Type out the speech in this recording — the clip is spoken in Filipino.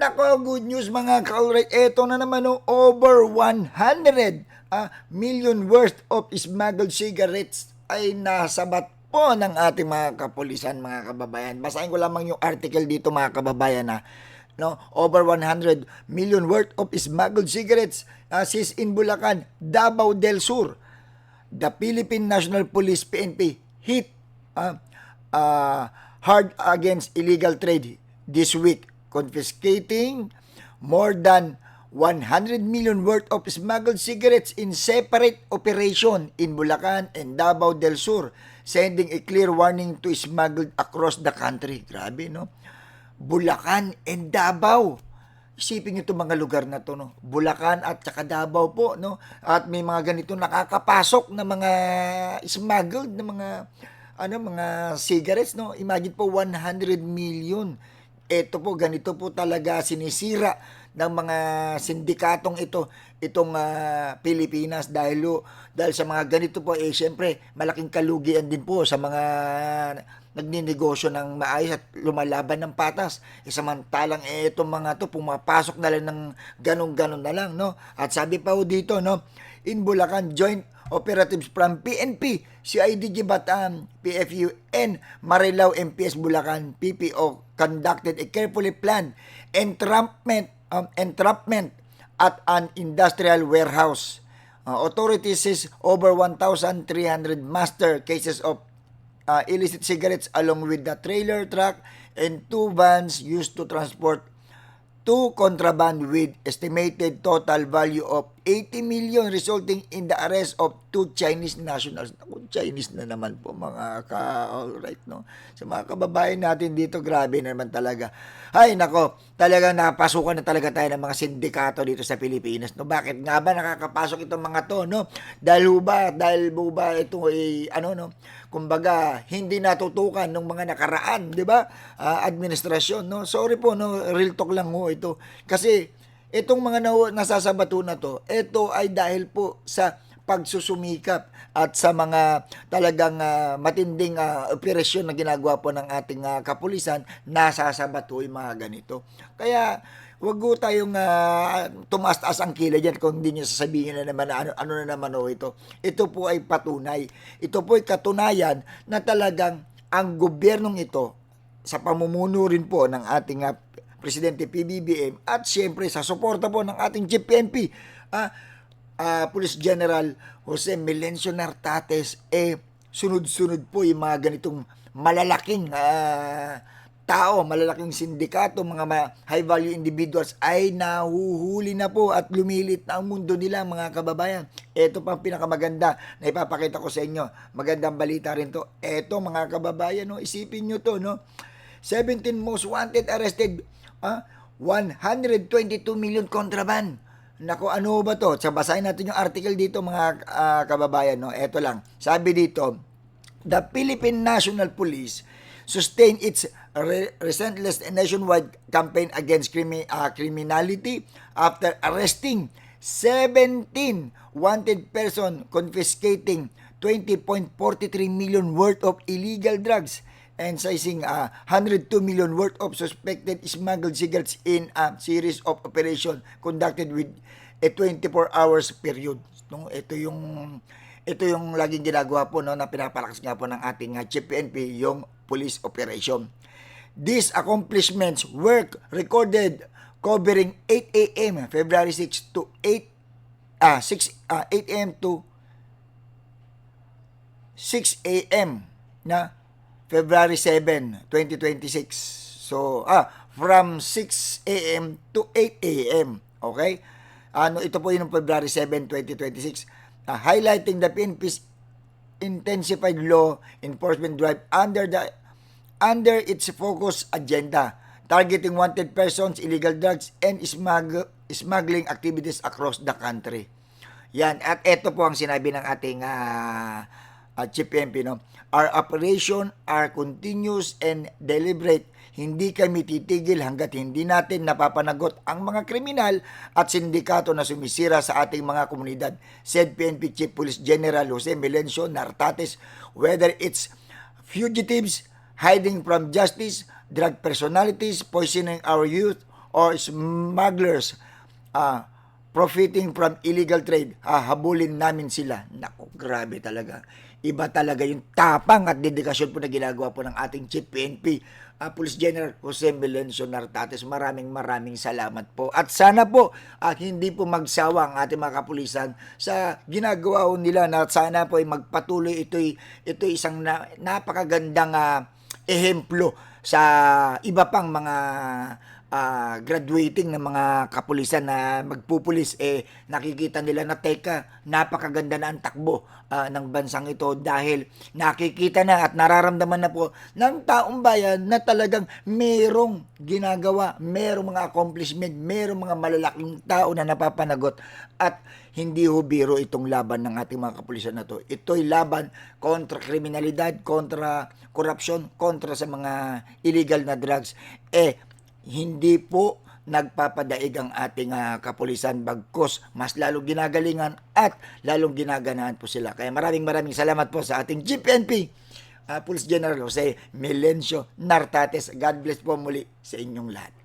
nako, good news mga ka-alright. Ito na naman over 100 million worth of smuggled cigarettes ay nasabat po ng ating mga kapulisan, mga kababayan. Basahin ko lamang yung article dito mga kababayan no, over 100 million worth of smuggled cigarettes seized in Bulacan, Davao del Sur. The Philippine National Police PNP hit hard against illegal trade this week, confiscating more than 100 million worth of smuggled cigarettes in separate operation in Bulacan and Davao del Sur, sending a clear warning to smuggled across the country. Grabe, no? Bulacan and Davao. Isipin niyo itong mga lugar na to, no? Bulacan at saka Davao po, no? At may mga ganito nakakapasok na mga smuggled na mga cigarettes, no? Imagine po 100 million. Ito po, ganito po talaga sinisira ng mga sindikatong itong Pilipinas dahil sa mga ganito po syempre malaking kalugian din po sa mga nagninegosyo ng maayos at lumalaban ng patas. Samantalang itong mga to pumapasok na lang ng ganun-ganun na lang, no? At sabi pa po dito, no, in Bulacan, joint operatives from PNP, CIDG Bataan, PFU, and Marilao MPS Bulacan, PPO, conducted a carefully planned entrapment at an industrial warehouse. Authorities says over 1,300 master cases of illicit cigarettes along with the trailer truck and 2 vans used to transport to contraband with estimated total value of 80 million, resulting in the arrest of 2 Chinese nationals. Chinese na naman po mga ka-alright, no? Sa mga kababayan natin dito, grabe na naman talaga. Ay nako, talagang napasukan na talaga tayo ng mga sindikato dito sa Pilipinas, no? Bakit nga ba nakakapasok itong mga to, no? Dahil ba ito no? Kumbaga, hindi natutukan ng mga nakaraan, di ba? Administrasyon, no? Sorry po, no? Real talk lang ho ito. Kasi itong mga nasasabato na to, ito ay dahil po sa pagsusumikap at sa mga talagang matinding operasyon na ginagawa po ng ating kapulisan, nasasabato yung mga ganito. Kaya wag po tayong tumaas-taas ang kilay dyan kung hindi nyo sasabihin na naman ano na naman ito. Ito po ay patunay. Ito po ay katunayan na talagang ang gobyernong ito, sa pamumuno rin po ng ating Presidente PBBM at siyempre sa suporta po ng ating Chief PNP, Police General Jose Melencio Nartates, sunod-sunod po yung mga ganitong malalaking tao, malalaking sindikato, mga high-value individuals ay nahuhuli na po at lumilit na ang mundo nila, mga kababayan. Ito pa ang pinakamaganda na ipapakita ko sa inyo. Magandang balita rin to. Ito mga kababayan, no, isipin nyo to, no? 17 most wanted arrested, 122 million contraband. Nako, ano ba to? So, basahin natin yung article dito mga kababayan, no? Ito lang. Sabi dito, the Philippine National Police sustain its relentless nationwide campaign against criminality after arresting 17 wanted person, confiscating 20.43 million worth of illegal drugs and seizing 102 million worth of suspected smuggled cigarettes in a series of operation conducted with a 24 hours period. No, ito yung laging ginagawa po, no, na pinapalakas nga po ng ating Chief PNP, yung police operation. These accomplishments were recorded covering 8 a.m. February 6 to 8 a.m. to 6 a.m. na February 7, 2026. So, from 6 a.m. to 8 a.m. Okay? Ito po yung February 7, 2026. Highlighting the PNP's intensified law enforcement drive under its focus agenda, targeting wanted persons, illegal drugs, and smuggling activities across the country. Yan. At ito po ang sinabi ng ating Chief PNP, no? Our operation are continuous and deliberate. Hindi kami titigil hanggat hindi natin napapanagot ang mga kriminal at sindikato na sumisira sa ating mga komunidad, said PNP Chief Police General Jose Melencio Nartates. Whether it's fugitives hiding from justice, drug personalities poisoning our youth, or smugglers profiting from illegal trade, hahabulin namin sila. Naku, grabe talaga. Iba talaga yung tapang at dedikasyon po na ginagawa po ng ating Chief PNP, Police General Jose Melencio Nartates. Maraming salamat po. At sana po hindi po magsawa ang ating mga kapulisan sa ginagawa nila, na sana po ay magpatuloy. Ito'y isang napakagandang ehemplo sa iba pang mga graduating ng mga kapulisan na magpupulis. Nakikita nila na teka, napakaganda na ang takbo ng bansang ito, dahil nakikita na at nararamdaman na po ng taong bayan na talagang merong ginagawa, merong mga accomplishment, merong mga malalaking tao na napapanagot. At hindi ho biro itong laban ng ating mga kapulisan na to. Ito'y laban kontra kriminalidad, kontra korupsyon, kontra sa mga illegal na drugs. Hindi po nagpapadaig ang ating kapulisan, bagkus mas lalong ginagalingan at lalong ginaganahan po sila. Kaya maraming salamat po sa ating GPNP Police General Jose Melencio Nartates. God bless po muli sa inyong lahat.